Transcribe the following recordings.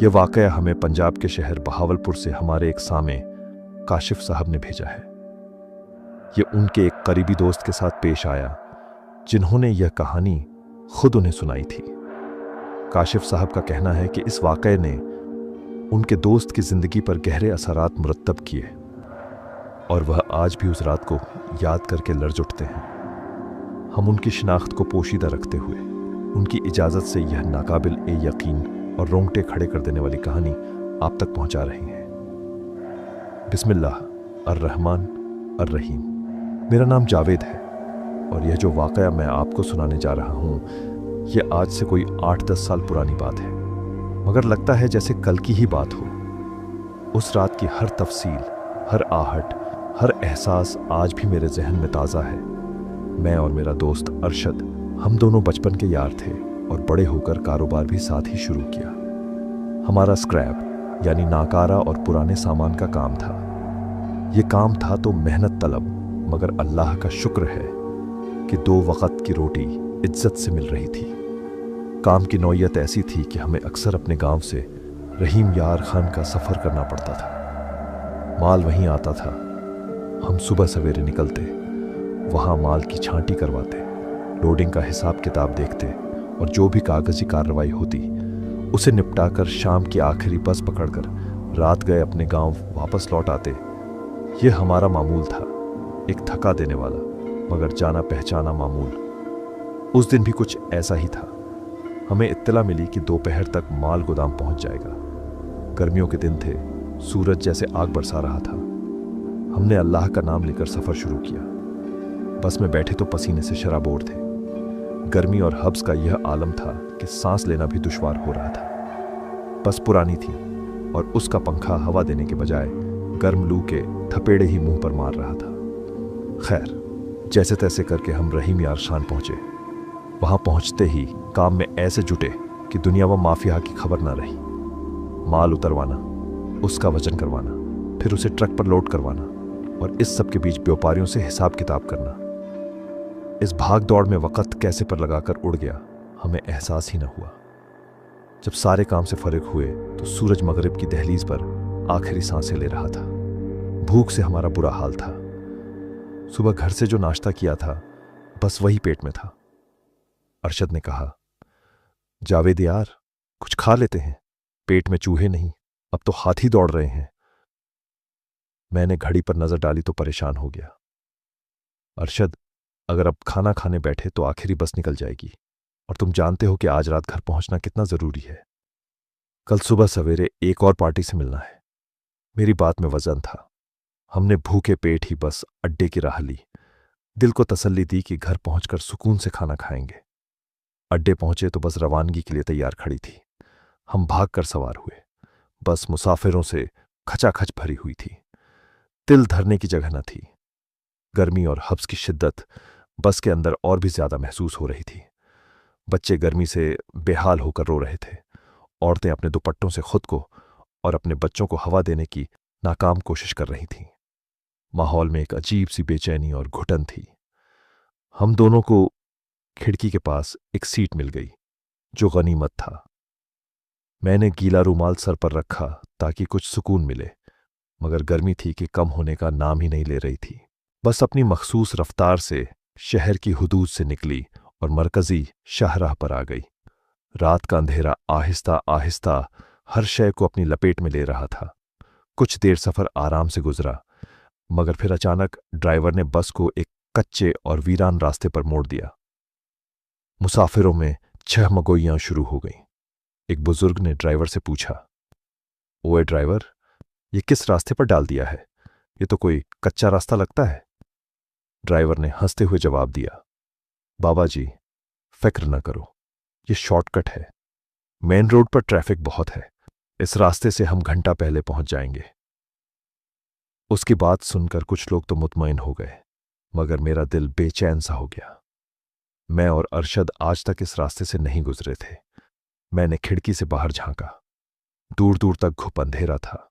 ये वाकया हमें पंजाब के शहर बहावलपुर से हमारे एक सामे काशिफ साहब ने भेजा है। ये उनके एक करीबी दोस्त के साथ पेश आया जिन्होंने यह कहानी खुद उन्हें सुनाई थी। काशिफ साहब का कहना है कि इस वाकये ने उनके दोस्त की जिंदगी पर गहरे असरात मुरत्तब किए और वह आज भी उस रात को याद करके लर्ज उठते हैं। हम उनकी शिनाख्त को पोशीदा रखते हुए उनकी इजाज़त से यह नाकाबिल ए यकीन और रोंगटे खड़े कर देने वाली कहानी आप तक पहुंचा रहे हैं। बिस्मिल्लाह अर्रहमान अर्रहीम। मेरा नाम जावेद है और यह जो वाकया मैं आपको सुनाने जा रहा हूं यह आज से कोई 8-10 साल पुरानी बात है, मगर लगता है जैसे कल की ही बात हो। उस रात की हर तफसील, हर आहट, हर एहसास आज भी मेरे जहन में ताज़ा है। मैं और मेरा दोस्त अरशद, हम दोनों बचपन के यार थे और बड़े होकर कारोबार भी साथ ही शुरू किया। हमारा स्क्रैप यानी नाकारा और पुराने सामान का काम था। ये काम था तो मेहनत तलब, मगर अल्लाह का शुक्र है कि 2 वक्त की रोटी इज्जत से मिल रही थी। काम की नौयत ऐसी थी कि हमें अक्सर अपने गांव से रहीम यार खान का सफ़र करना पड़ता था। माल वहीं आता था। हम सुबह सवेरे निकलते, वहाँ माल की छांटी करवाते, लोडिंग का हिसाब किताब देखते और जो भी कागजी कार्रवाई होती उसे निपटाकर शाम की आखिरी बस पकड़कर रात गए अपने गांव वापस लौट आते। यह हमारा मामूल था, एक थका देने वाला मगर जाना पहचाना मामूल। उस दिन भी कुछ ऐसा ही था। हमें इत्तला मिली कि दोपहर तक माल गोदाम पहुंच जाएगा। गर्मियों के दिन थे, सूरज जैसे आग बरसा रहा था। हमने अल्लाह का नाम लेकर सफ़र शुरू किया। बस में बैठे तो पसीने से शराबोर थे। गर्मी और हब्स का यह आलम था कि सांस लेना भी दुश्वार हो रहा था। बस पुरानी थी और उसका पंखा हवा देने के बजाय गर्म लू के थपेड़े ही मुंह पर मार रहा था। खैर, जैसे तैसे करके हम रहीम यार खान पहुंचे। वहां पहुंचते ही काम में ऐसे जुटे कि दुनिया व माफिया की खबर ना रही। माल उतरवाना, उसका वजन करवाना, फिर उसे ट्रक पर लोड करवाना और इस सब के बीच व्यापारियों से हिसाब किताब करना। इस भाग दौड़ में वक़्त कैसे पर लगाकर उड़ गया हमें एहसास ही न हुआ। जब सारे काम से फरिग हुए तो सूरज मगरिब की दहलीज पर आखिरी सांसें ले रहा था। भूख से हमारा बुरा हाल था। सुबह घर से जो नाश्ता किया था बस वही पेट में था। अरशद ने कहा, जावेद यार, कुछ खा लेते हैं, पेट में चूहे नहीं, अब तो हाथी दौड़ रहे हैं। मैंने घड़ी पर नजर डाली तो परेशान हो गया। अरशद, अगर अब खाना खाने बैठे तो आखिरी बस निकल जाएगी और तुम जानते हो कि आज रात घर पहुंचना कितना जरूरी है। कल सुबह सवेरे एक और पार्टी से मिलना है। मेरी बात में वजन था। हमने भूखे पेट ही बस अड्डे की राह ली। दिल को तसल्ली दी कि घर पहुंचकर सुकून से खाना खाएंगे। अड्डे पहुंचे तो बस रवानगी के लिए तैयार खड़ी थी। हम भागकर सवार हुए। बस मुसाफिरों से खचाखच भरी हुई थी। तिल धरने की जगह न थी। गर्मी और हब्स की शिद्दत बस के अंदर और भी ज्यादा महसूस हो रही थी। बच्चे गर्मी से बेहाल होकर रो रहे थे। औरतें अपने दुपट्टों से खुद को और अपने बच्चों को हवा देने की नाकाम कोशिश कर रही थीं। माहौल में एक अजीब सी बेचैनी और घुटन थी। हम दोनों को खिड़की के पास एक सीट मिल गई, जो गनीमत था। मैंने गीला रूमाल सर पर रखा ताकि कुछ सुकून मिले, मगर गर्मी थी कि कम होने का नाम ही नहीं ले रही थी। बस अपनी मखसूस रफ्तार से शहर की हुदूद से निकली और मरकजी शाहराह पर आ गई। रात का अंधेरा आहिस्ता आहिस्ता हर शय को अपनी लपेट में ले रहा था। कुछ देर सफर आराम से गुजरा, मगर फिर अचानक ड्राइवर ने बस को एक कच्चे और वीरान रास्ते पर मोड़ दिया। मुसाफिरों में चहमगोइयां शुरू हो गईं। एक बुजुर्ग ने ड्राइवर से पूछा, ओए ड्राइवर, ये किस रास्ते पर डाल दिया है? ये तो कोई कच्चा रास्ता लगता है। ड्राइवर ने हंसते हुए जवाब दिया, बाबा जी, फिक्र न करो, ये शॉर्टकट है। मेन रोड पर ट्रैफिक बहुत है। इस रास्ते से हम घंटा पहले पहुंच जाएंगे। उसकी बात सुनकर कुछ लोग तो मुतमईन हो गए, मगर मेरा दिल बेचैन सा हो गया। मैं और अरशद आज तक इस रास्ते से नहीं गुजरे थे। मैंने खिड़की से बाहर झांका। दूर दूर तक घुप अंधेरा था।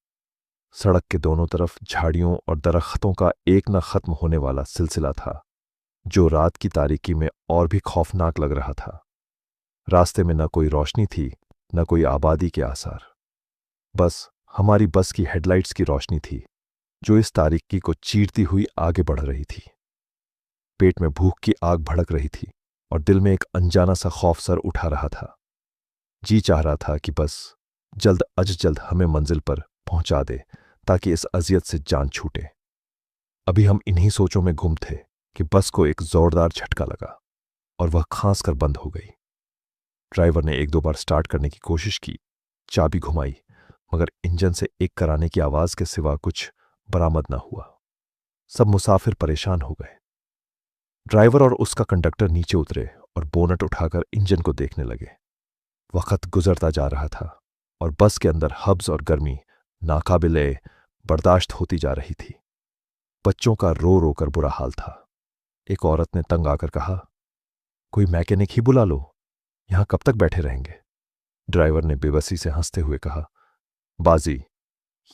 सड़क के दोनों तरफ झाड़ियों और दरख्तों का एक न खत्म होने वाला सिलसिला था, जो रात की तारीकी में और भी खौफनाक लग रहा था। रास्ते में न कोई रोशनी थी, न कोई आबादी के आसार। बस हमारी बस की हेडलाइट्स की रोशनी थी जो इस तारीकी को चीरती हुई आगे बढ़ रही थी। पेट में भूख की आग भड़क रही थी और दिल में एक अनजाना सा खौफ सर उठा रहा था। जी चाह रहा था कि बस जल्द अज जल्द हमें मंजिल पर पहुंचा दे ताकि इस अजियत से जान छूटे। अभी हम इन्हीं सोचों में गुम थे कि बस को एक जोरदार झटका लगा और वह खांस कर बंद हो गई। ड्राइवर ने एक दो बार स्टार्ट करने की कोशिश की, चाबी घुमाई, मगर इंजन से एक कराने की आवाज के सिवा कुछ बरामद न हुआ। सब मुसाफिर परेशान हो गए। ड्राइवर और उसका कंडक्टर नीचे उतरे और बोनट उठाकर इंजन को देखने लगे। वक्त गुजरता जा रहा था और बस के अंदर हब्स और गर्मी नाकाबिले बर्दाश्त होती जा रही थी। बच्चों का रो रो कर बुरा हाल था। एक औरत ने तंग आकर कहा, कोई मैकेनिक ही बुला लो, यहां कब तक बैठे रहेंगे। ड्राइवर ने बेबसी से हंसते हुए कहा, बाजी,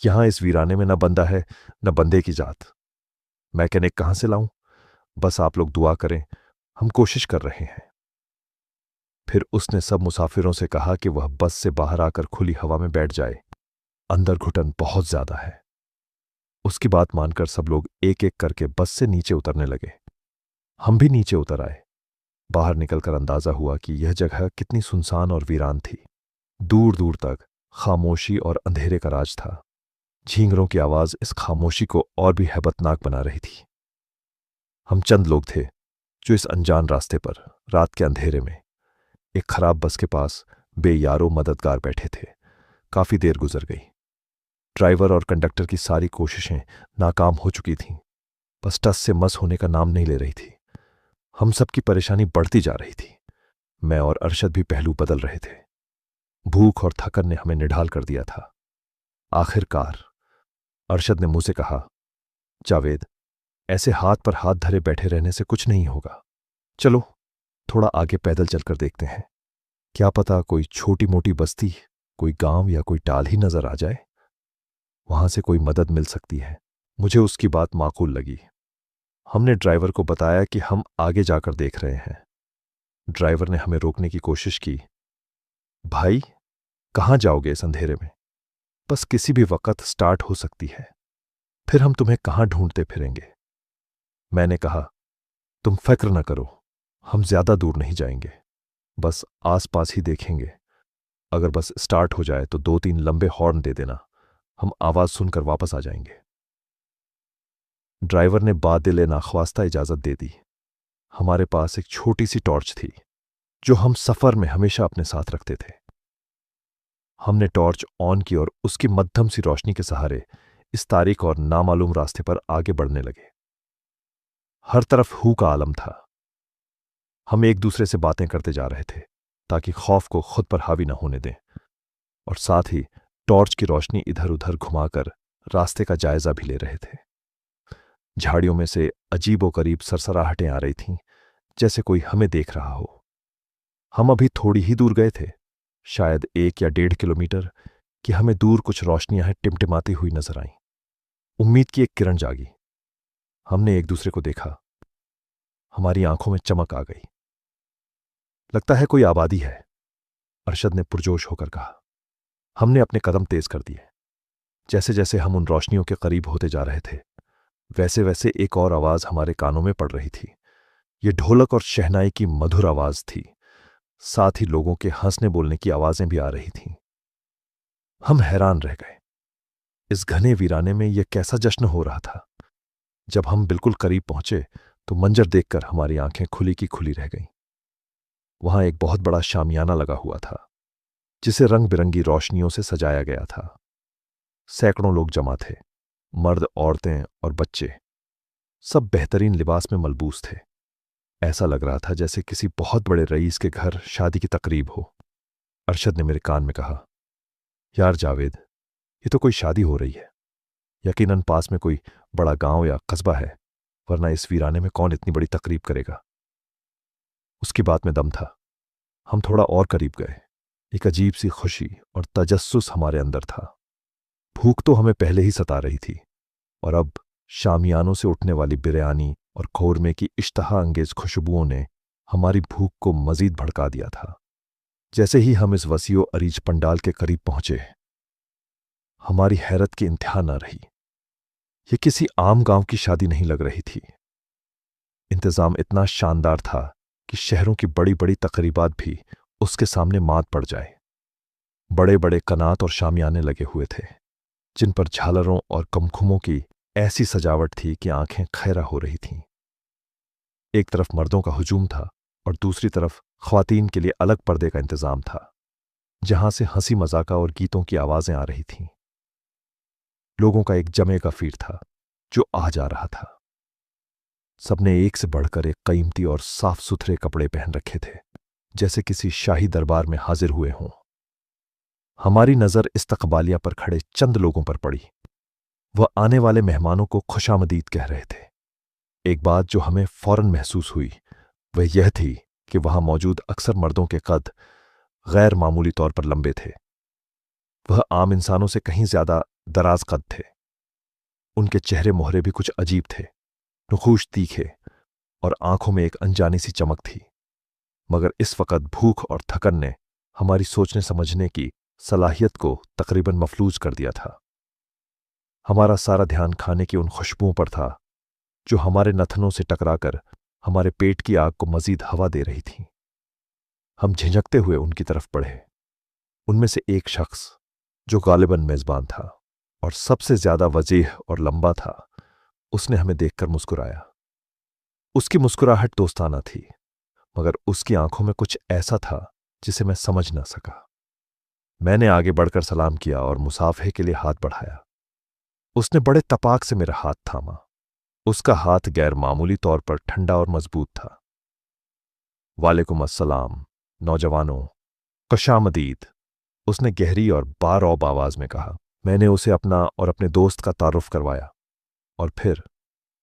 यहां इस वीराने में न बंदा है न बंदे की जात। मैकेनिक कहां से लाऊं? बस आप लोग दुआ करें, हम कोशिश कर रहे हैं। फिर उसने सब मुसाफिरों से कहा कि वह बस से बाहर आकर खुली हवा में बैठ जाए, अंदर घुटन बहुत ज्यादा है। उसकी बात मानकर सब लोग एक एक करके बस से नीचे उतरने लगे। हम भी नीचे उतर आए। बाहर निकलकर अंदाजा हुआ कि यह जगह कितनी सुनसान और वीरान थी। दूर दूर तक खामोशी और अंधेरे का राज था। झींगरों की आवाज इस खामोशी को और भी हैबतनाक बना रही थी। हम चंद लोग थे जो इस अनजान रास्ते पर रात के अंधेरे में एक खराब बस के पास बेयारो मददगार बैठे थे। काफी देर गुजर गई। ड्राइवर और कंडक्टर की सारी कोशिशें नाकाम हो चुकी थीं। बस टस से मस होने का नाम नहीं ले रही थी। हम सबकी परेशानी बढ़ती जा रही थी। मैं और अरशद भी पहलू बदल रहे थे। भूख और थकन ने हमें निढाल कर दिया था। आखिरकार अरशद ने मुंह से कहा, जावेद, ऐसे हाथ पर हाथ धरे बैठे रहने से कुछ नहीं होगा। चलो थोड़ा आगे पैदल चलकर देखते हैं। क्या पता कोई छोटी मोटी बस्ती, कोई गांव या कोई टाल ही नजर आ जाए। वहां से कोई मदद मिल सकती है। मुझे उसकी बात माकूल लगी। हमने ड्राइवर को बताया कि हम आगे जाकर देख रहे हैं। ड्राइवर ने हमें रोकने की कोशिश की। भाई, कहां जाओगे इस अंधेरे में? बस किसी भी वक्त स्टार्ट हो सकती है, फिर हम तुम्हें कहां ढूंढते फिरेंगे। मैंने कहा, तुम फिक्र न करो, हम ज्यादा दूर नहीं जाएंगे, बस आसपास ही देखेंगे। अगर बस स्टार्ट हो जाए तो 2-3 लंबे हॉर्न दे देना, हम आवाज सुनकर वापस आ जाएंगे। ड्राइवर ने बादिले नाख्वास्ता इजाजत दे दी। हमारे पास एक छोटी सी टॉर्च थी जो हम सफर में हमेशा अपने साथ रखते थे। हमने टॉर्च ऑन की और उसकी मध्यम सी रोशनी के सहारे इस तारीख और नामालूम रास्ते पर आगे बढ़ने लगे। हर तरफ हू का आलम था। हम एक दूसरे से बातें करते जा रहे थे ताकि खौफ को खुद पर हावी न होने दें, और साथ ही टॉर्च की रोशनी इधर उधर घुमाकर रास्ते का जायजा भी ले रहे थे। झाड़ियों में से अजीबोगरीब सरसराहटें आ रही थीं, जैसे कोई हमें देख रहा हो। हम अभी थोड़ी ही दूर गए थे, शायद 1 या 1.5 किलोमीटर, कि हमें दूर कुछ रोशनियां टिमटिमाती हुई नजर आईं। उम्मीद की एक किरण जागी। हमने एक दूसरे को देखा। हमारी आंखों में चमक आ गई। लगता है कोई आबादी है, अरशद ने पुरजोश होकर कहा। हमने अपने कदम तेज कर दिए। जैसे जैसे हम उन रोशनियों के करीब होते जा रहे थे, वैसे वैसे एक और आवाज हमारे कानों में पड़ रही थी। ये ढोलक और शहनाई की मधुर आवाज थी। साथ ही लोगों के हंसने बोलने की आवाजें भी आ रही थीं। हम हैरान रह गए। इस घने वीराने में यह कैसा जश्न हो रहा था। जब हम बिल्कुल करीब पहुंचे तो मंजर देखकर हमारी आंखें खुली की खुली रह गईं। वहां एक बहुत बड़ा शामियाना लगा हुआ था जिसे रंग बिरंगी रोशनियों से सजाया गया था। सैकड़ों लोग जमा थे, मर्द, औरतें और बच्चे, सब बेहतरीन लिबास में मलबूस थे। ऐसा लग रहा था जैसे किसी बहुत बड़े रईस के घर शादी की तकरीब हो। अरशद ने मेरे कान में कहा, यार जावेद, ये तो कोई शादी हो रही है। यकीनन पास में कोई बड़ा गांव या कस्बा है, वरना इस वीराने में कौन इतनी बड़ी तकरीब करेगा। उसकी बात में दम था। हम थोड़ा और करीब गए। एक अजीब सी खुशी और तजस्सुस हमारे अंदर था। भूख तो हमें पहले ही सता रही थी, और अब शामियानों से उठने वाली बिरयानी और खौरमे की इश्तहा अंगेज खुशबुओं ने हमारी भूख को मजीद भड़का दिया था। जैसे ही हम इस वसीओ अरीज पंडाल के करीब पहुंचे, हमारी हैरत की इंतहा न रही। यह किसी आम गांव की शादी नहीं लग रही थी। इंतजाम इतना शानदार था कि शहरों की बड़ी बड़ी तकरीबात भी उसके सामने मात पड़ जाए। बड़े बड़े कनात और शामियाने लगे हुए थे, जिन पर झालरों और कमखुमों की ऐसी सजावट थी कि आंखें खैरा हो रही थीं। एक तरफ मर्दों का हुजूम था और दूसरी तरफ ख्वातीन के लिए अलग पर्दे का इंतजाम था, जहां से हंसी मजाका और गीतों की आवाजें आ रही थीं। लोगों का एक जमे का फीर था जो आ जा रहा था। सबने एक से बढ़कर एक कीमती और साफ सुथरे कपड़े पहन रखे थे, जैसे किसी शाही दरबार में हाजिर हुए हों। हमारी नजर इस्तकबालिया पर खड़े चंद लोगों पर पड़ी। वह आने वाले मेहमानों को खुशामदीद कह रहे थे। एक बात जो हमें फौरन महसूस हुई वह यह थी कि वहां मौजूद अक्सर मर्दों के कद गैर मामूली तौर पर लंबे थे। वह आम इंसानों से कहीं ज्यादा दराज कद थे। उनके चेहरे मोहरे भी कुछ अजीब थे, नुखूश तीखे और आंखों में एक अनजानी सी चमक थी। मगर इस वक्त भूख और थकन ने हमारी सोचने समझने की सलाहियत को तकरीबन मफलूज कर दिया था। हमारा सारा ध्यान खाने की उन खुशबुओं पर था जो हमारे नथनों से टकराकर हमारे पेट की आग को मजीद हवा दे रही थी। हम झिझकते हुए उनकी तरफ बढ़े। उनमें से एक शख्स, जो गालिबन मेजबान था और सबसे ज्यादा वजीह और लंबा था, उसने हमें देखकर मुस्कुराया। उसकी मुस्कुराहट दोस्ताना थी, मगर उसकी आंखों में कुछ ऐसा था जिसे मैं समझ न सका। मैंने आगे बढ़कर सलाम किया और मुसाफे के लिए हाथ बढ़ाया। उसने बड़े तपाक से मेरा हाथ थामा। उसका हाथ गैर मामूली तौर पर ठंडा और मजबूत था। वालेकुम अस्सलाम नौजवानों, खुशामदीद, उसने गहरी और बारौब आवाज में कहा। मैंने उसे अपना और अपने दोस्त का तारुफ करवाया और फिर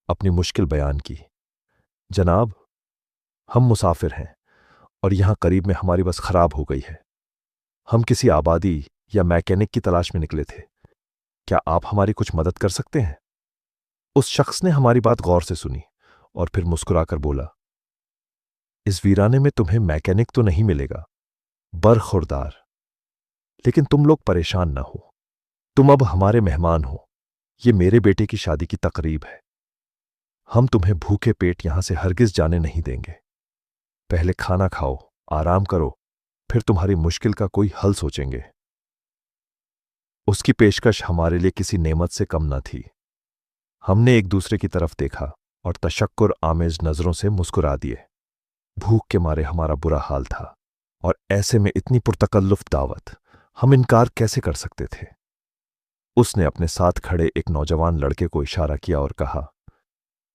अपनी मुश्किल बयान की। जनाब, हम मुसाफिर हैं और यहां करीब में हमारी बस खराब हो गई है। हम किसी आबादी या मैकेनिक की तलाश में निकले थे। क्या आप हमारी कुछ मदद कर सकते हैं? उस शख्स ने हमारी बात गौर से सुनी और फिर मुस्कुराकर बोला, इस वीराने में तुम्हें मैकेनिक तो नहीं मिलेगा, बरखुरदार। लेकिन तुम लोग परेशान ना हो, तुम अब हमारे मेहमान हो। ये मेरे बेटे की शादी की तकरीब है। हम तुम्हें भूखे पेट यहां से हरगिज जाने नहीं देंगे। पहले खाना खाओ, आराम करो, फिर तुम्हारी मुश्किल का कोई हल सोचेंगे। उसकी पेशकश हमारे लिए किसी नेमत से कम न थी। हमने एक दूसरे की तरफ देखा और तशक्कुर आमेज नजरों से मुस्कुरा दिए। भूख के मारे हमारा बुरा हाल था और ऐसे में इतनी पुरतकल्लुफ दावत हम इनकार कैसे कर सकते थे। उसने अपने साथ खड़े एक नौजवान लड़के को इशारा किया और कहा,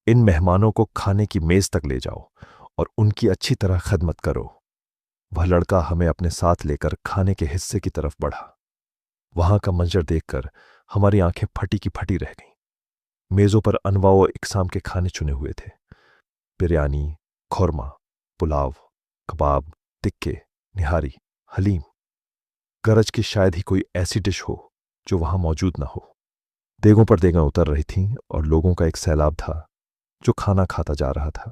इन मेहमानों को खाने की मेज तक ले जाओ और उनकी अच्छी तरह खदमत करो। वह लड़का हमें अपने साथ लेकर खाने के हिस्से की तरफ बढ़ा। वहां का मंजर देखकर हमारी आंखें फटी की फटी रह गईं। मेजों पर अनवाओ इकसाम के खाने चुने हुए थे। बिरयानी, खुरमा, पुलाव, कबाब, टिक्के, निहारी, हलीम। गरज की शायद ही कोई ऐसी डिश हो जो वहां मौजूद न हो। देगों पर देगां उतर रही थीं और लोगों का एक सैलाब था जो खाना खाता जा रहा था।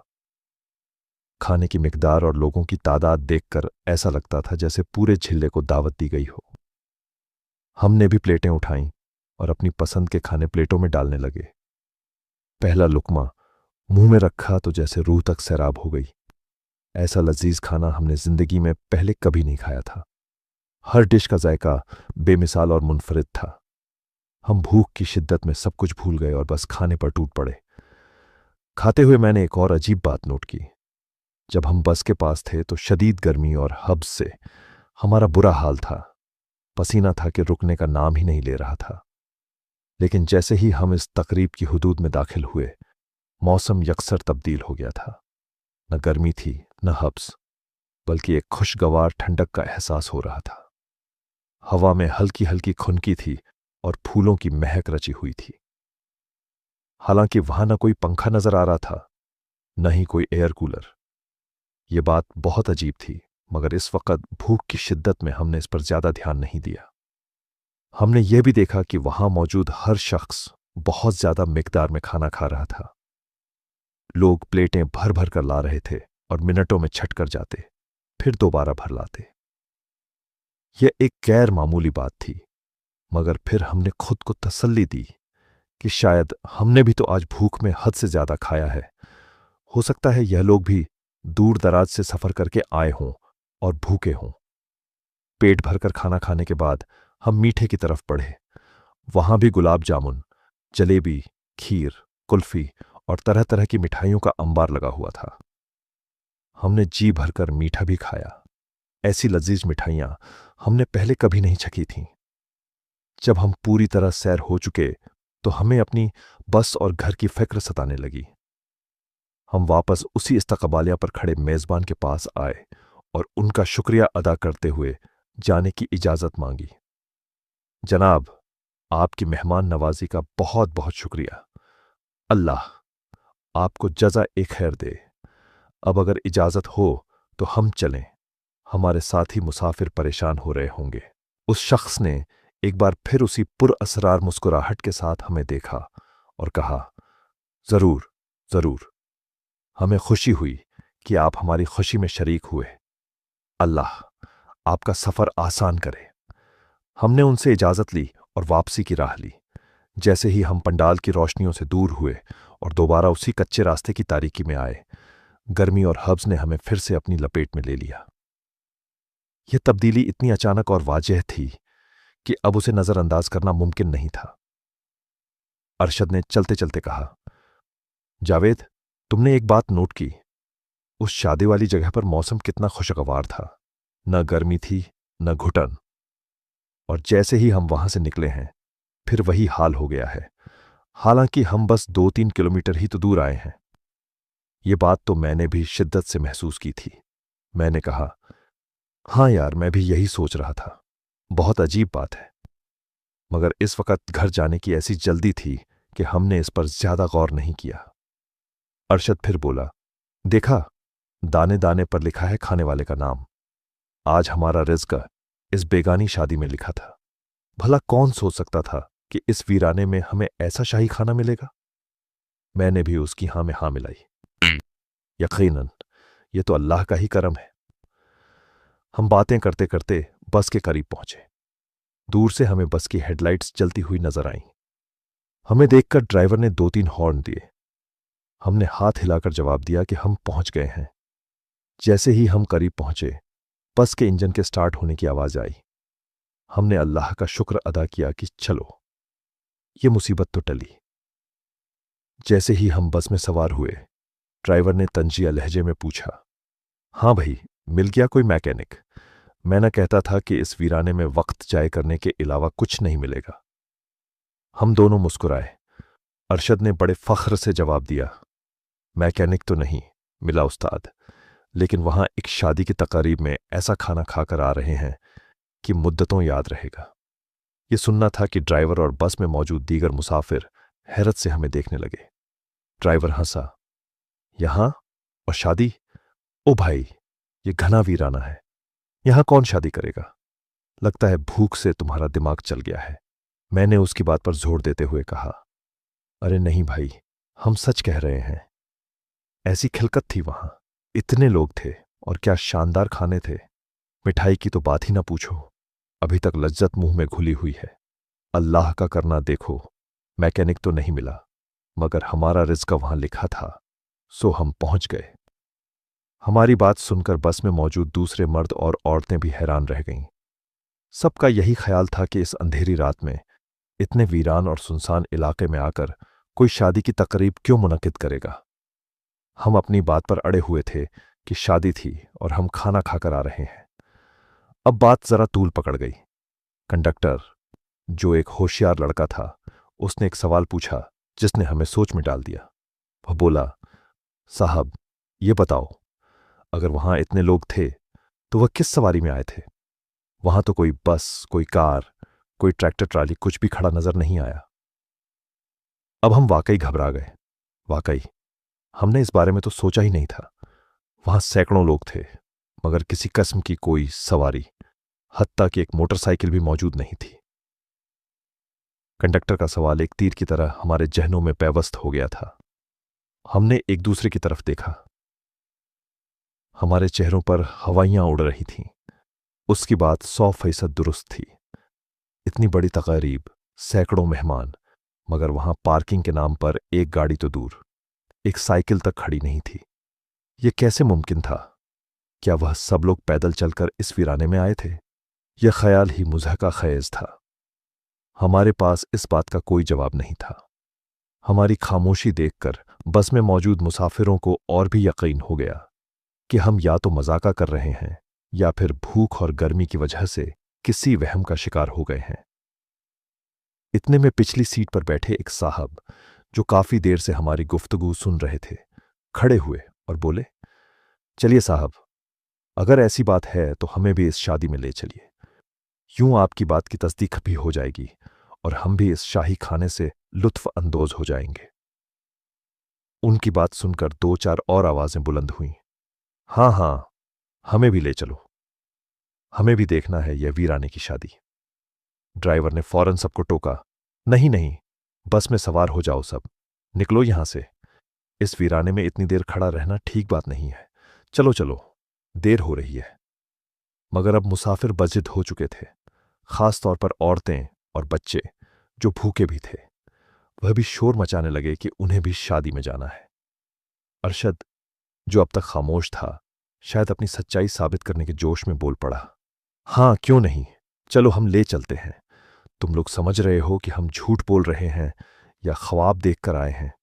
खाने की मिकदार और लोगों की तादाद देखकर ऐसा लगता था जैसे पूरे झिल्ले को दावत दी गई हो। हमने भी प्लेटें उठाईं और अपनी पसंद के खाने प्लेटों में डालने लगे। पहला लुकमा मुंह में रखा तो जैसे रूह तक सैराब हो गई। ऐसा लजीज खाना हमने जिंदगी में पहले कभी नहीं खाया था। हर डिश का जायका बेमिसाल और मुनफरिद था। हम भूख की शिद्दत में सब कुछ भूल गए और बस खाने पर टूट पड़े। खाते हुए मैंने एक और अजीब बात नोट की। जब हम बस के पास थे तो शदीद गर्मी और हब्स से हमारा बुरा हाल था। पसीना था कि रुकने का नाम ही नहीं ले रहा था। लेकिन जैसे ही हम इस तकरीब की हुदूद में दाखिल हुए, मौसम यकसर तब्दील हो गया था। न गर्मी थी न हब्स, बल्कि एक खुशगवार ठंडक का एहसास हो रहा था। हवा में हल्की हल्की खुनकी थी और फूलों की महक रची हुई थी। हालांकि वहां न कोई पंखा नजर आ रहा था, न ही कोई एयर कूलर। यह बात बहुत अजीब थी, मगर इस वक्त भूख की शिद्दत में हमने इस पर ज्यादा ध्यान नहीं दिया। हमने यह भी देखा कि वहां मौजूद हर शख्स बहुत ज्यादा मिकदार में खाना खा रहा था। लोग प्लेटें भर भर कर ला रहे थे और मिनटों में छट कर जाते, फिर दोबारा भर लाते। यह एक गैर मामूली बात थी। मगर फिर हमने खुद को तसल्ली दी कि शायद हमने भी तो आज भूख में हद से ज्यादा खाया है। हो सकता है यह लोग भी दूर दराज से सफर करके आए हों और भूखे हों। पेट भरकर खाना खाने के बाद हम मीठे की तरफ बढ़े। वहां भी गुलाब जामुन, जलेबी, खीर, कुल्फी और तरह तरह की मिठाइयों का अंबार लगा हुआ था। हमने जी भरकर मीठा भी खाया। ऐसी लजीज मिठाइयां हमने पहले कभी नहीं चखी थीं। जब हम पूरी तरह सैर हो चुके तो हमें अपनी बस और घर की फिक्र सताने लगी। हम वापस उसी इस्तकबालिया पर खड़े मेजबान के पास आए और उनका शुक्रिया अदा करते हुए जाने की इजाजत मांगी। जनाब, आपकी मेहमान नवाजी का बहुत बहुत शुक्रिया। अल्लाह आपको जज़ा ए खैर दे। अब अगर इजाजत हो तो हम चलें। हमारे साथी मुसाफिर परेशान हो रहे होंगे। उस शख्स ने एक बार फिर उसी पुरअसरार मुस्कुराहट के साथ हमें देखा और कहा, जरूर जरूर, हमें खुशी हुई कि आप हमारी खुशी में शरीक हुए। अल्लाह आपका सफर आसान करे। हमने उनसे इजाजत ली और वापसी की राह ली। जैसे ही हम पंडाल की रोशनियों से दूर हुए और दोबारा उसी कच्चे रास्ते की तारीकी में आए, गर्मी और हब्स ने हमें फिर से अपनी लपेट में ले लिया। यह तब्दीली इतनी अचानक और वाजह थी कि अब उसे नजरअंदाज करना मुमकिन नहीं था। अरशद ने चलते चलते कहा, जावेद, तुमने एक बात नोट की? उस शादी वाली जगह पर मौसम कितना खुशगवार था। न गर्मी थी न घुटन। और जैसे ही हम वहां से निकले हैं फिर वही हाल हो गया है। हालांकि हम बस 2-3 किलोमीटर ही तो दूर आए हैं। ये बात तो मैंने भी शिद्दत से महसूस की थी। मैंने कहा, हां यार, मैं भी यही सोच रहा था। बहुत अजीब बात है। मगर इस वक्त घर जाने की ऐसी जल्दी थी कि हमने इस पर ज्यादा गौर नहीं किया। अरशद फिर बोला, देखा, दाने दाने पर लिखा है खाने वाले का नाम। आज हमारा रिज़्क इस बेगानी शादी में लिखा था। भला कौन सोच सकता था कि इस वीराने में हमें ऐसा शाही खाना मिलेगा। मैंने भी उसकी हां में हां मिलाई। यकीनन ये तो अल्लाह का ही करम है। हम बातें करते करते बस के करीब पहुंचे। दूर से हमें बस की हेडलाइट्स जलती हुई नजर आईं। हमें देखकर ड्राइवर ने 2-3 हॉर्न दिए। हमने हाथ हिलाकर जवाब दिया कि हम पहुंच गए हैं। जैसे ही हम करीब पहुंचे, बस के इंजन के स्टार्ट होने की आवाज आई। हमने अल्लाह का शुक्र अदा किया कि चलो, ये मुसीबत तो टली। जैसे ही हम बस में सवार हुए, ड्राइवर ने तंजिया लहजे में पूछा, हां भाई, मिल गया कोई मैकेनिक? मैं न कहता था कि इस वीराने में वक्त जाय करने के अलावा कुछ नहीं मिलेगा। हम दोनों मुस्कुराए। अरशद ने बड़े फख्र से जवाब दिया, मैकेनिक तो नहीं मिला उस्ताद, लेकिन वहां एक शादी की तकारीब में ऐसा खाना खाकर आ रहे हैं कि मुद्दतों याद रहेगा। ये सुनना था कि ड्राइवर और बस में मौजूद दीगर मुसाफिर हैरत से हमें देखने लगे। ड्राइवर हंसा, यहां और शादी? ओ भाई, ये घना वीराना है, यहां कौन शादी करेगा? लगता है भूख से तुम्हारा दिमाग चल गया है। मैंने उसकी बात पर जोर देते हुए कहा, अरे नहीं भाई, हम सच कह रहे हैं। ऐसी खिलकत थी वहां, इतने लोग थे और क्या शानदार खाने थे। मिठाई की तो बात ही ना पूछो, अभी तक लज्जत मुंह में घुली हुई है। अल्लाह का करना देखो, मैकेनिक तो नहीं मिला, मगर हमारा रिज़्क वहां लिखा था, सो हम पहुंच गए। हमारी बात सुनकर बस में मौजूद दूसरे मर्द और औरतें भी हैरान रह गईं। सबका यही ख्याल था कि इस अंधेरी रात में इतने वीरान और सुनसान इलाके में आकर कोई शादी की तकरीब क्यों मुनक्किद करेगा। हम अपनी बात पर अड़े हुए थे कि शादी थी और हम खाना खाकर आ रहे हैं। अब बात जरा तूल पकड़ गई। कंडक्टर, जो एक होशियार लड़का था, उसने एक सवाल पूछा जिसने हमें सोच में डाल दिया। वह बोला, साहब, ये बताओ, अगर वहां इतने लोग थे तो वह किस सवारी में आए थे? वहां तो कोई बस, कोई कार, कोई ट्रैक्टर ट्राली कुछ भी खड़ा नजर नहीं आया। अब हम वाकई घबरा गए। वाकई हमने इस बारे में तो सोचा ही नहीं था। वहां सैकड़ों लोग थे, मगर किसी किस्म की कोई सवारी, हत्ता कि एक मोटरसाइकिल भी मौजूद नहीं थी। कंडक्टर का सवाल एक तीर की तरह हमारे जहनों में पैवस्त हो गया था। हमने एक दूसरे की तरफ देखा। हमारे चेहरों पर हवाइयां उड़ रही थीं। उसकी बात 100% दुरुस्त थी। इतनी बड़ी तकरीब, सैकड़ों मेहमान, मगर वहां पार्किंग के नाम पर एक गाड़ी तो दूर, एक साइकिल तक खड़ी नहीं थी। यह कैसे मुमकिन था? क्या वह सब लोग पैदल चलकर इस वीराने में आए थे? यह ख्याल ही मुज़हका ख़ेज़ था। हमारे पास इस बात का कोई जवाब नहीं था। हमारी खामोशी देखकर बस में मौजूद मुसाफिरों को और भी यकीन हो गया कि हम या तो मजाका कर रहे हैं या फिर भूख और गर्मी की वजह से किसी वहम का शिकार हो गए हैं। इतने में पिछली सीट पर बैठे एक साहब, जो काफी देर से हमारी गुफ्तगू सुन रहे थे, खड़े हुए और बोले, चलिए साहब, अगर ऐसी बात है तो हमें भी इस शादी में ले चलिए। यूं आपकी बात की तस्दीक भी हो जाएगी और हम भी इस शाही खाने से लुत्फ अंदोज हो जाएंगे। उनकी बात सुनकर दो चार और आवाजें बुलंद हुईं। हाँ हाँ, हमें भी ले चलो, हमें भी देखना है यह वीराने की शादी। ड्राइवर ने फौरन सबको टोका, नहीं नहीं, बस में सवार हो जाओ सब, निकलो यहां से। इस वीराने में इतनी देर खड़ा रहना ठीक बात नहीं है। चलो चलो, देर हो रही है। मगर अब मुसाफिर बजिद हो चुके थे, खास तौर पर औरतें और बच्चे जो भूखे भी थे। वह भी शोर मचाने लगे कि उन्हें भी शादी में जाना है। अरशद, जो अब तक खामोश था, शायद अपनी सच्चाई साबित करने के जोश में बोल पड़ा, हाँ क्यों नहीं, चलो हम ले चलते हैं। तुम लोग समझ रहे हो कि हम झूठ बोल रहे हैं या ख्वाब देखकर आए हैं?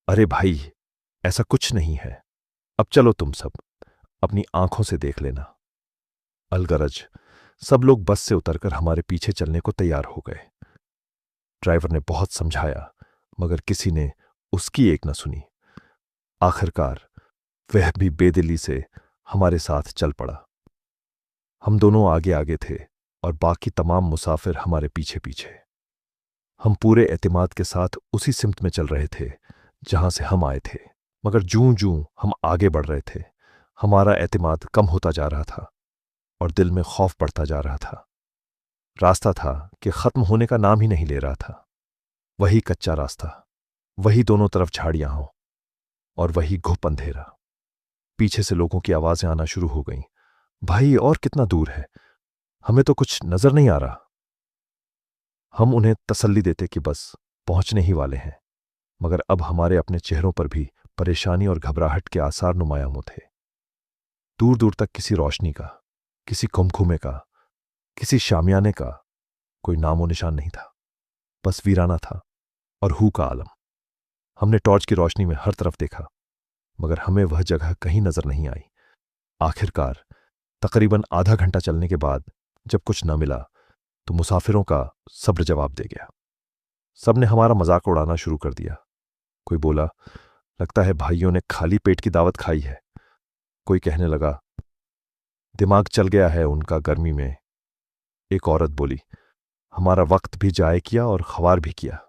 अरे भाई, ऐसा कुछ नहीं है। अब चलो तुम सब, अपनी आंखों से देख लेना। अलगरज सब लोग बस से उतरकर हमारे पीछे चलने को तैयार हो गए। ड्राइवर ने बहुत समझाया, मगर किसी ने उसकी एक न सुनी। आखिरकार वह भी बेदिली से हमारे साथ चल पड़ा। हम दोनों आगे आगे थे और बाकी तमाम मुसाफिर हमारे पीछे पीछे। हम पूरे एतिमाद के साथ उसी सिमत में चल रहे थे जहां से हम आए थे, मगर जूं जूं हम आगे बढ़ रहे थे, हमारा एतिमाद कम होता जा रहा था और दिल में खौफ बढ़ता जा रहा था। रास्ता था कि खत्म होने का नाम ही नहीं ले रहा था। वही कच्चा रास्ता, वही दोनों तरफ झाड़ियां हों और वही घुप अंधेरा। पीछे से लोगों की आवाजें आना शुरू हो गईं, भाई और कितना दूर है, हमें तो कुछ नजर नहीं आ रहा। हम उन्हें तसल्ली देते कि बस पहुंचने ही वाले हैं, मगर अब हमारे अपने चेहरों पर भी परेशानी और घबराहट के आसार नुमायां थे। दूर दूर तक किसी रोशनी का, किसी खुमखुमे का, किसी शामियाने का कोई नामो निशान नहीं था। बस वीराना था और हू का आलम। हमने टॉर्च की रोशनी में हर तरफ देखा, मगर हमें वह जगह कहीं नजर नहीं आई। आखिरकार तकरीबन आधा घंटा चलने के बाद जब कुछ न मिला तो मुसाफिरों का सब्र जवाब दे गया। सबने हमारा मजाक उड़ाना शुरू कर दिया। कोई बोला, लगता है भाइयों ने खाली पेट की दावत खाई है। कोई कहने लगा, दिमाग चल गया है उनका गर्मी में। एक औरत बोली, हमारा वक्त भी जाया किया और ख्वार भी किया।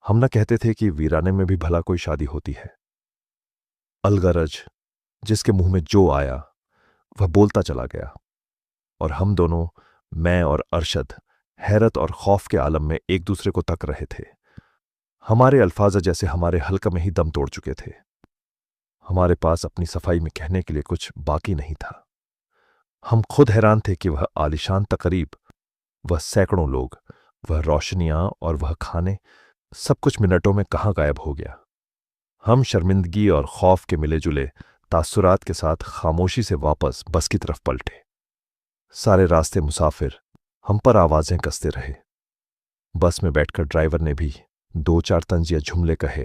हम न कहते थे कि वीराने में भी भला कोई शादी होती है। अलगरज जिसके मुंह में जो आया वह बोलता चला गया और हम दोनों, मैं और अरशद, हैरत और खौफ के आलम में एक दूसरे को तक रहे थे। हमारे अल्फाज जैसे हमारे हल्क में ही दम तोड़ चुके थे। हमारे पास अपनी सफाई में कहने के लिए कुछ बाकी नहीं था। हम खुद हैरान थे कि वह आलिशान तकरीब, वह सैकड़ों लोग, वह रोशनियां और वह खाने, सब कुछ मिनटों में कहां गायब हो गया। हम शर्मिंदगी और खौफ के मिले जुले तासुरात के साथ खामोशी से वापस बस की तरफ पलटे। सारे रास्ते मुसाफिर हम पर आवाजें कसते रहे। बस में बैठकर ड्राइवर ने भी दो चार तंजिया जुमले कहे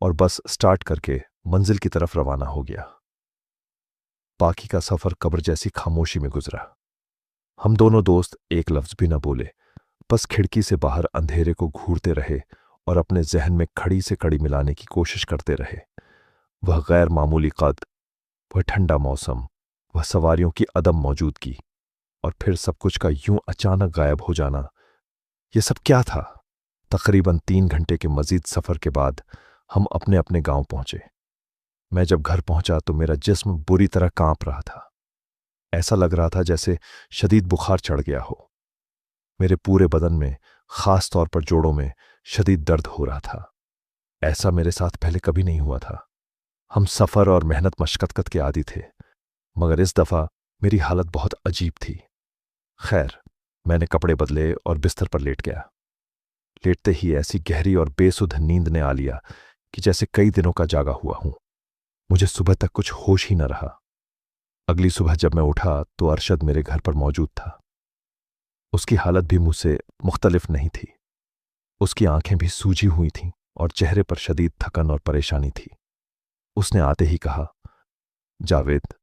और बस स्टार्ट करके मंजिल की तरफ रवाना हो गया। बाकी का सफर कब्र जैसी खामोशी में गुजरा। हम दोनों दोस्त एक लफ्ज भी न बोले, बस खिड़की से बाहर अंधेरे को घूरते रहे और अपने जहन में खड़ी से कड़ी मिलाने की कोशिश करते रहे। वह गैर मामूली कद, वह ठंडा मौसम, वह सवारियों की अदम मौजूदगी और फिर सब कुछ का यूं अचानक गायब हो जाना, यह सब क्या था? तकरीबन 3 घंटे के मजीद सफर के बाद हम अपने अपने गांव पहुंचे। मैं जब घर पहुंचा तो मेरा जिस्म बुरी तरह कांप रहा था। ऐसा लग रहा था जैसे शदीद बुखार चढ़ गया हो। मेरे पूरे बदन में, खास तौर पर जोड़ों में शदीद दर्द हो रहा था। ऐसा मेरे साथ पहले कभी नहीं हुआ था। हम सफर और मेहनत मशक्कत के आदी थे, मगर इस दफा मेरी हालत बहुत अजीब थी। खैर, मैंने कपड़े बदले और बिस्तर पर लेट गया। लेटते ही ऐसी गहरी और बेसुध नींद ने आ लिया कि जैसे कई दिनों का जागा हुआ हूं। मुझे सुबह तक कुछ होश ही न रहा। अगली सुबह जब मैं उठा तो अरशद मेरे घर पर मौजूद था। उसकी हालत भी मुझसे मुख्तलिफ नहीं थी। उसकी आंखें भी सूजी हुई थीं और चेहरे पर शदीद थकन और परेशानी थी। उसने आते ही कहा, जावेद,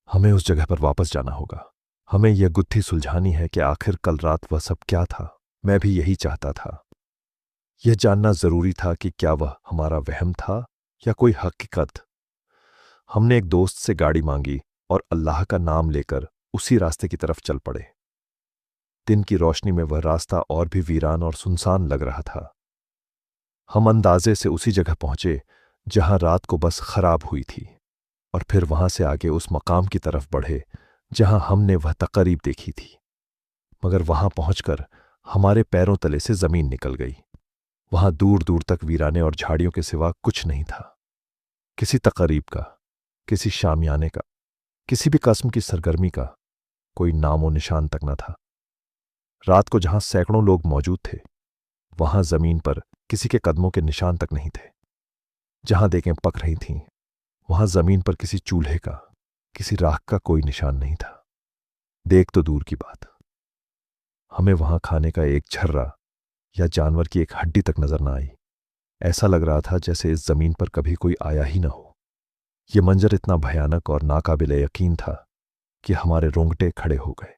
हमें उस जगह पर वापस जाना होगा। हमें यह गुत्थी सुलझानी है कि आखिर कल रात वह सब क्या था। मैं भी यही चाहता था। यह जानना जरूरी था कि क्या वह हमारा वहम था या कोई हकीकत। हमने एक दोस्त से गाड़ी मांगी और अल्लाह का नाम लेकर उसी रास्ते की तरफ चल पड़े। दिन की रोशनी में वह रास्ता और भी वीरान और सुनसान लग रहा था। हम अंदाजे से उसी जगह पहुंचे जहां रात को बस खराब हुई थी, और फिर वहां से आगे उस मकाम की तरफ बढ़े जहां हमने वह तकरीब देखी थी। मगर वहां पहुंचकर हमारे पैरों तले से जमीन निकल गई। वहां दूर दूर तक वीराने और झाड़ियों के सिवा कुछ नहीं था। किसी तकरीब का, किसी शामियाने का, किसी भी किस्म की सरगर्मी का कोई नामो निशान तक न था। रात को जहां सैकड़ों लोग मौजूद थे, वहां जमीन पर किसी के कदमों के निशान तक नहीं थे। जहां देखें पक रही थीं, वहां जमीन पर किसी चूल्हे का, किसी राख का कोई निशान नहीं था। देख तो दूर की बात, हमें वहां खाने का एक झर्रा या जानवर की एक हड्डी तक नजर न आई। ऐसा लग रहा था जैसे इस जमीन पर कभी कोई आया ही न हो। यह मंजर इतना भयानक और नाकाबिले यकीन था कि हमारे रोंगटे खड़े हो गए।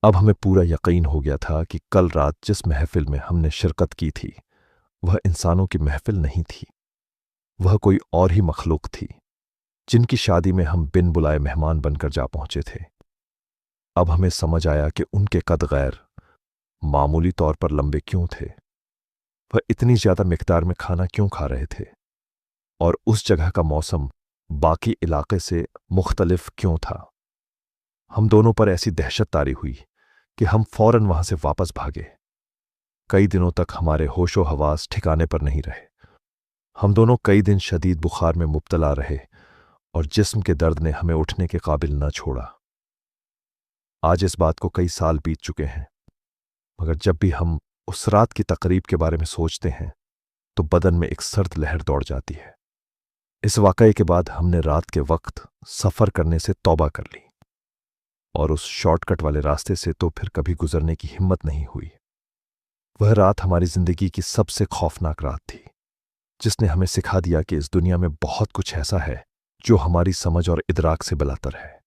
अब हमें पूरा यकीन हो गया था कि कल रात जिस महफिल में हमने शिरकत की थी, वह इंसानों की महफिल नहीं थी। वह कोई और ही मखलूक थी, जिनकी शादी में हम बिन बुलाए मेहमान बनकर जा पहुंचे थे। अब हमें समझ आया कि उनके कद गैर मामूली तौर पर लंबे क्यों थे। वह इतनी ज्यादा मिकदार में खाना क्यों खा रहे थे, और उस जगह का मौसम बाकी इलाके से मुख्तलिफ क्यों था। हम दोनों पर ऐसी दहशत तारी हुई कि हम फौरन वहां से वापस भागे। कई दिनों तक हमारे होशो हवास ठिकाने पर नहीं रहे। हम दोनों कई दिन शदीद बुखार में मुब्तला रहे और जिस्म के दर्द ने हमें उठने के काबिल न छोड़ा। आज इस बात को कई साल बीत चुके हैं, मगर जब भी हम उस रात की तकरीब के बारे में सोचते हैं तो बदन में एक सर्द लहर दौड़ जाती है। इस वाकये के बाद हमने रात के वक्त सफर करने से तौबा कर ली, और उस शॉर्टकट वाले रास्ते से तो फिर कभी गुजरने की हिम्मत नहीं हुई। वह रात हमारी जिंदगी की सबसे खौफनाक रात थी, जिसने हमें सिखा दिया कि इस दुनिया में बहुत कुछ ऐसा है जो हमारी समझ और इदराक से बिलातर है।